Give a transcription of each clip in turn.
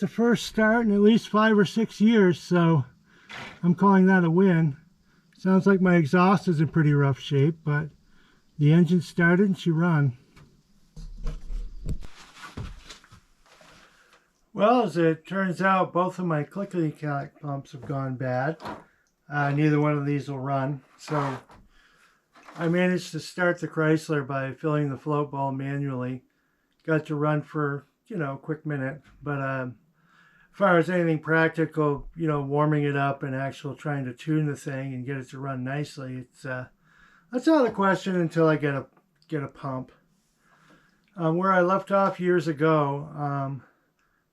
the first start in at least 5 or 6 years, so I'm calling that a win. Sounds like my exhaust is in pretty rough shape, but the engine started and she run. Well, as it turns out, both of my clickety-clack pumps have gone bad. Neither one of these will run, so I managed to start the Chrysler by filling the float ball manually. Got to run for, a quick minute, but as far as anything practical, warming it up and actual trying to tune the thing and get it to run nicely, it's that's out of the question until I get a pump. Where I left off years ago,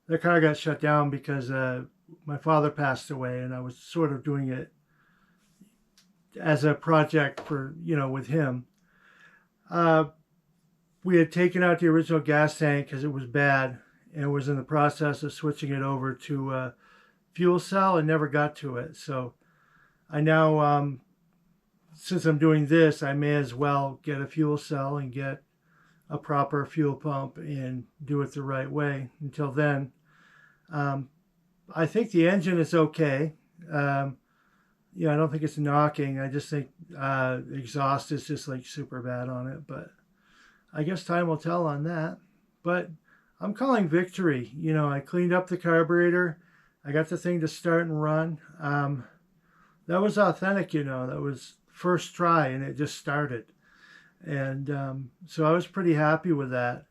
that car got shut down because my father passed away, and I was sort of doing it as a project for, with him. We had taken out the original gas tank because it was bad, and was in the process of switching it over to fuel cell and never got to it. So I now, since I'm doing this, I may as well get a fuel cell and get a proper fuel pump and do it the right way. Until then, I think the engine is okay. I don't think it's knocking. I just think the exhaust is just like super bad on it, but I guess time will tell on that. But I'm calling victory. I cleaned up the carburetor. I got the thing to start and run. That was authentic, that was first try and it just started. And so I was pretty happy with that.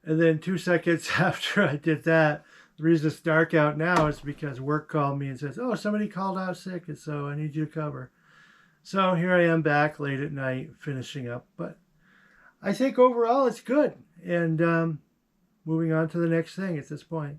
And then 2 seconds after I did that, the reason it's dark out now is because work called me and says, oh, somebody called out sick, and so I need you to cover. So here I am back late at night finishing up. But I think overall it's good. And moving on to the next thing at this point.